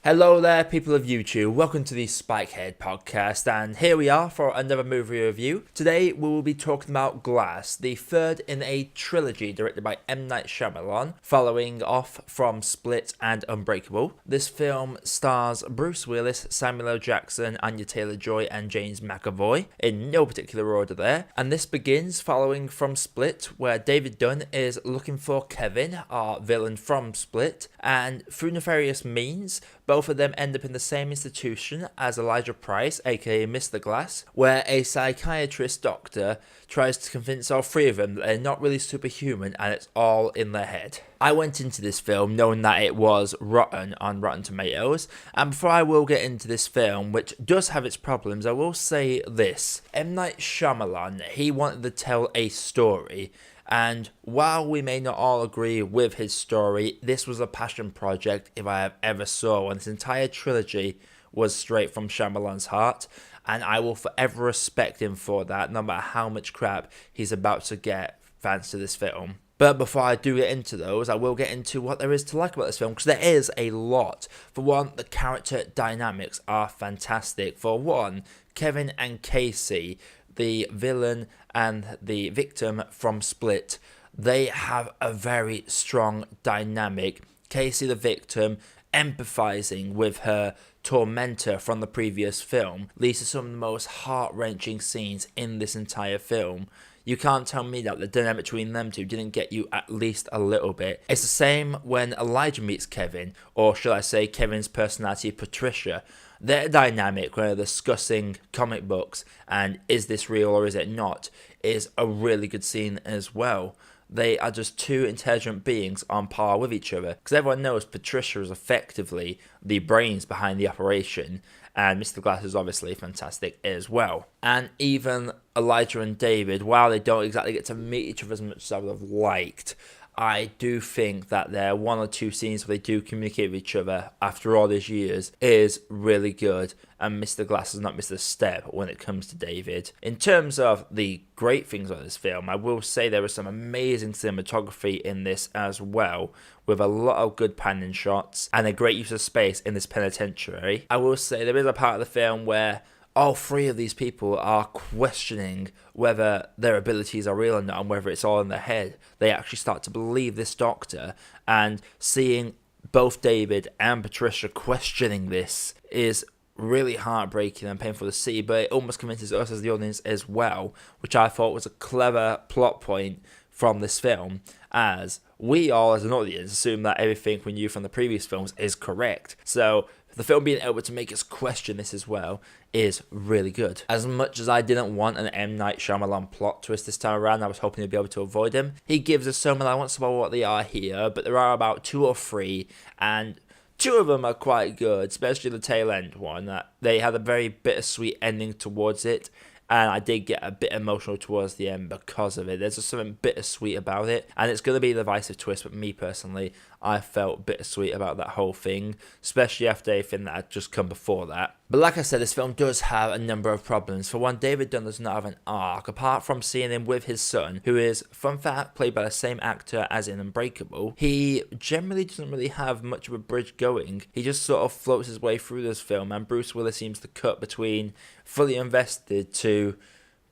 Hello there, people of YouTube. Welcome to the Spikehead podcast, and here we are for another movie review. Today we will be talking about Glass, the third in a trilogy directed by M. Night Shyamalan, following off from Split and Unbreakable. This film stars Bruce Willis, Samuel L. Jackson, Anya Taylor-Joy, and James McAvoy, in no particular order there. And this begins following from Split, where David Dunn is looking for Kevin, our villain from Split, and through nefarious means, both of them end up in the same institution as Elijah Price, aka Mr. Glass, where a psychiatrist doctor tries to convince all three of them that they're not really superhuman and it's all in their head. I went into this film knowing that it was rotten on Rotten Tomatoes, and before I will get into this film, which does have its problems, I will say this. M. Night Shyamalan, he wanted to tell a story, and while we may not all agree with his story, this was a passion project if I have ever saw one. This entire trilogy was straight from Shyamalan's heart, and I will forever respect him for that, no matter how much crap he's about to get thanks to this film. But before I do get into those, I will get into what there is to like about this film, because there is a lot. For one, the character dynamics are fantastic. For one, Kevin and Casey, the villain and the victim from Split, they have a very strong dynamic. Casey, the victim, empathizing with her tormentor from the previous film, leads to some of the most heart-wrenching scenes in this entire film. You can't tell me that the dynamic between them two didn't get you at least a little bit. It's the same when Elijah meets Kevin, or should I say Kevin's personality, Patricia. Their dynamic when they're discussing comic books and is this real or is it not is a really good scene as well. They are just two intelligent beings on par with each other, because everyone knows Patricia is effectively the brains behind the operation, and Mr. Glass is obviously fantastic as well. And even Elijah and David, while they don't exactly get to meet each other as much as I would have liked, I do think that their one or two scenes where they do communicate with each other after all these years is really good, and Mr. Glass has not missed a step when it comes to David. In terms of the great things about this film, I will say there was some amazing cinematography in this as well, with a lot of good panning shots and a great use of space in this penitentiary. I will say there is a part of the film where all three of these people are questioning whether their abilities are real or not and whether it's all in their head. They actually start to believe this doctor, and seeing both David and Patricia questioning this is really heartbreaking and painful to see, but it almost convinces us as the audience as well, which I thought was a clever plot point from this film, as we all as an audience assume that everything we knew from the previous films is correct. So the film being able to make us question this as well is really good. As much as I didn't want an M. Night Shyamalan plot twist this time around, I was hoping to be able to avoid him. He gives us some, and I won't spoil what they are here, but there are about 2 or 3, and 2 of them are quite good, especially the tail end one. They had a very bittersweet ending towards it, and I did get a bit emotional towards the end because of it. There's just something bittersweet about it, and it's going to be a divisive twist, but me personally, I felt bittersweet about that whole thing, especially after everything that had just come before that. But like I said, this film does have a number of problems. For one, David Dunn does not have an arc, apart from seeing him with his son, who is, fun fact, played by the same actor as in Unbreakable. He generally doesn't really have much of a bridge going. He just sort of floats his way through this film, and Bruce Willis seems to cut between fully invested to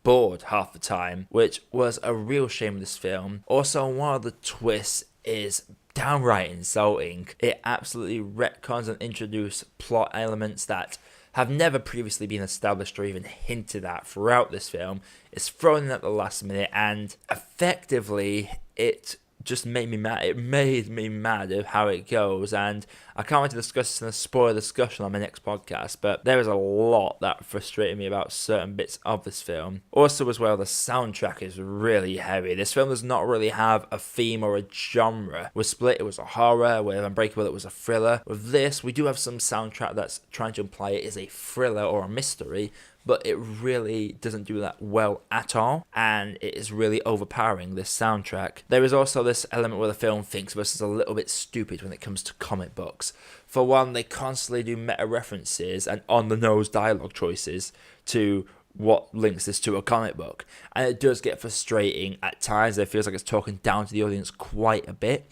bored half the time, which was a real shame of this film. Also, one of the twists is downright insulting. It absolutely retcons and introduces plot elements that have never previously been established or even hinted at throughout this film. It's thrown in at the last minute, and effectively it just made me mad. It made me mad of how it goes, and I can't wait to discuss this in a spoiler discussion on my next podcast, but there is a lot that frustrated me about certain bits of this film. Also as well, the soundtrack is really heavy. This film does not really have a theme or a genre. With Split, it was a horror. With Unbreakable, it was a thriller. With this, we do have some soundtrack that's trying to imply it is a thriller or a mystery, but it really doesn't do that well at all, and it is really overpowering, this soundtrack. There is also this element where the film thinks of us as a little bit stupid when it comes to comic books. For one, they constantly do meta references and on-the-nose dialogue choices to what links this to a comic book, and it does get frustrating at times. It feels like it's talking down to the audience quite a bit.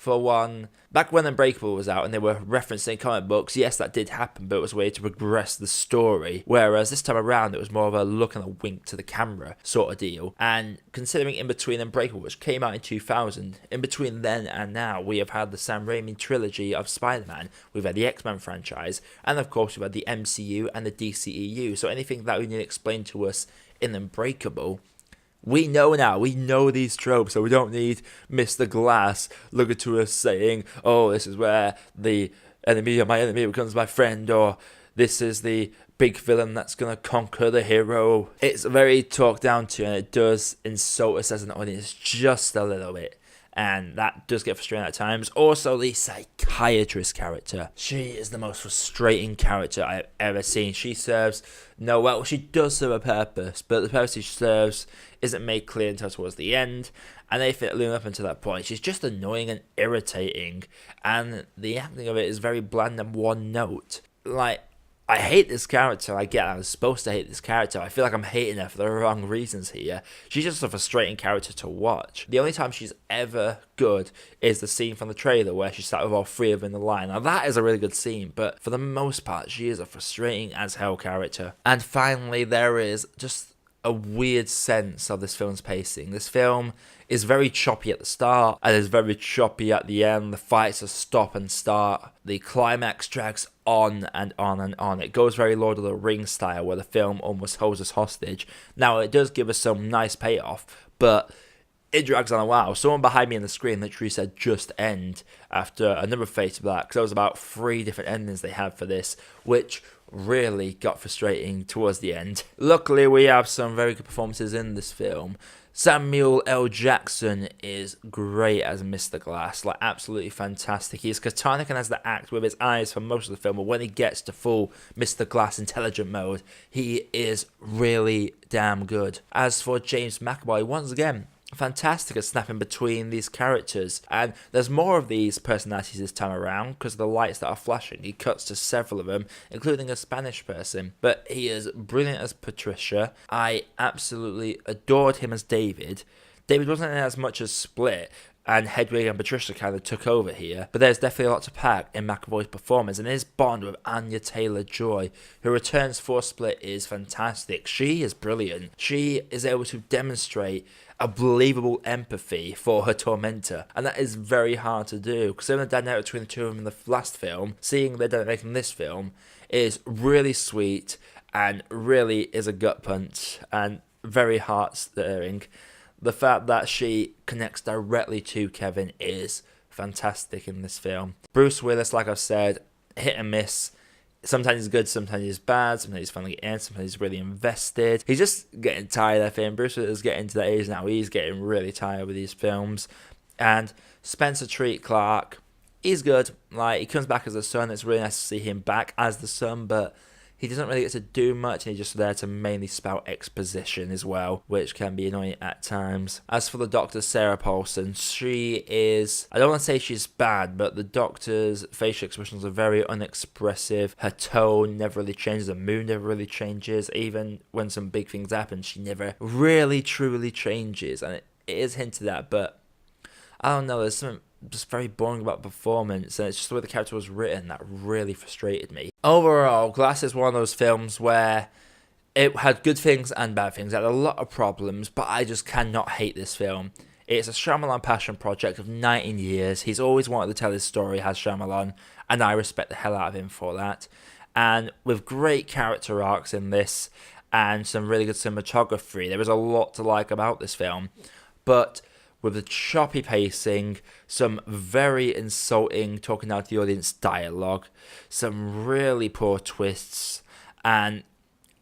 For one, back when Unbreakable was out and they were referencing comic books, yes, that did happen, but it was a way to progress the story. Whereas this time around, it was more of a look and a wink to the camera sort of deal. And considering in between Unbreakable, which came out in 2000, in between then and now, we have had the Sam Raimi trilogy of Spider-Man, we've had the X-Men franchise, and of course we've had the MCU and the DCEU. So anything that we need explained to us in Unbreakable, we know now, we know these tropes, so we don't need Mr. Glass looking to us saying, oh, this is where the enemy of my enemy becomes my friend, or this is the big villain that's going to conquer the hero. It's very talked down to, and it does insult us as an audience just a little bit. And that does get frustrating at times. Also, the psychiatrist character. She is the most frustrating character I've ever seen. She serves she does serve a purpose, but the purpose she serves isn't made clear until towards the end. And they fit Luna up until that point. She's just annoying and irritating. And the acting of it is very bland and one note. I hate this character. I get I was supposed to hate this character. I feel like I'm hating her for the wrong reasons here. She's just a frustrating character to watch. The only time she's ever good is the scene from the trailer where she sat with all three of them in the line. Now that is a really good scene, but for the most part, she is a frustrating as hell character. And finally, there is just a weird sense of this film's pacing. This film is very choppy at the start and is very choppy at the end. The fights are stop and start. The climax drags on and on and on. It goes very Lord of the Rings style, where the film almost holds us hostage. Now, it does give us some nice payoff, but it drags on a while. Someone behind me on the screen literally said just end after another Fade to Black, because there was about 3 different endings they had for this, which really got frustrating towards the end. Luckily, we have some very good performances in this film. Samuel L. Jackson is great as Mr. Glass, absolutely fantastic. He's catonic and has to act with his eyes for most of the film, but when he gets to full Mr. Glass intelligent mode, he is really damn good. As for James McAvoy, once again, fantastic at snapping between these characters, and there's more of these personalities this time around because of the lights that are flashing. He cuts to several of them, including a Spanish person, but he is brilliant as Patricia. I absolutely adored him as David. David wasn't in as much as Split, and Hedwig and Patricia kind of took over here, but there's definitely a lot to pack in McAvoy's performance, and his bond with Anya Taylor-Joy, who returns for Split, is fantastic. She is brilliant. She is able to demonstrate a believable empathy for her tormentor, and that is very hard to do, because seeing the dynamic between the two of them in the last film, seeing the dynamic in this film, is really sweet, and really is a gut punch, and very heart-stirring. The fact that she connects directly to Kevin is fantastic in this film. Bruce Willis, like I've said, hit and miss. Sometimes he's good, sometimes he's bad, sometimes he's finally in, sometimes he's really invested. He's just getting tired, I think. Bruce Willis is getting to that age now. He's getting really tired with these films. And Spencer Treat Clark, he's good. He comes back as a son. It's really nice to see him back as the son, but he doesn't really get to do much, and he's just there to mainly spout exposition as well, which can be annoying at times. As for the Doctor, Sarah Paulson, she is, I don't want to say she's bad, but the Doctor's facial expressions are very unexpressive. Her tone never really changes, her mood never really changes. Even when some big things happen, she never really truly changes, and it is hinted at, but I don't know, there's something just very boring about performance, and it's just the way the character was written that really frustrated me. Overall, Glass is one of those films where it had good things and bad things. It had a lot of problems, but I just cannot hate this film. It's a Shyamalan passion project of 19 years. He's always wanted to tell his story, has Shyamalan, and I respect the hell out of him for that. And with great character arcs in this, and some really good cinematography, there is a lot to like about this film. But with the choppy pacing, some very insulting talking out to the audience dialogue, some really poor twists, and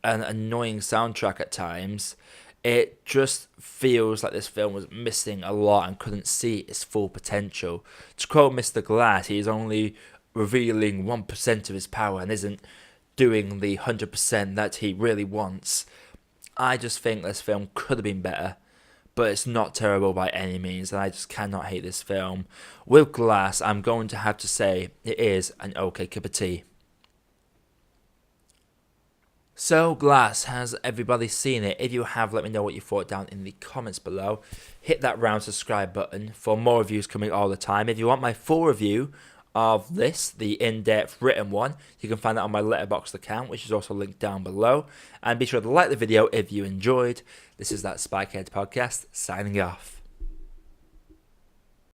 an annoying soundtrack at times, it just feels like this film was missing a lot and couldn't see its full potential. To quote Mr. Glass, he is only revealing 1% of his power and isn't doing the 100% that he really wants. I just think this film could have been better, but it's not terrible by any means, and I just cannot hate this film. With Glass, I'm going to have to say it is an okay cup of tea. So, Glass, has everybody seen it? If you have, let me know what you thought down in the comments below. Hit that round subscribe button for more reviews coming all the time. If you want my full review of this, the in-depth written one, you can find that on my Letterboxd account, which is also linked down below. And be sure to like the video if you enjoyed. This is that Spikehead podcast, signing off.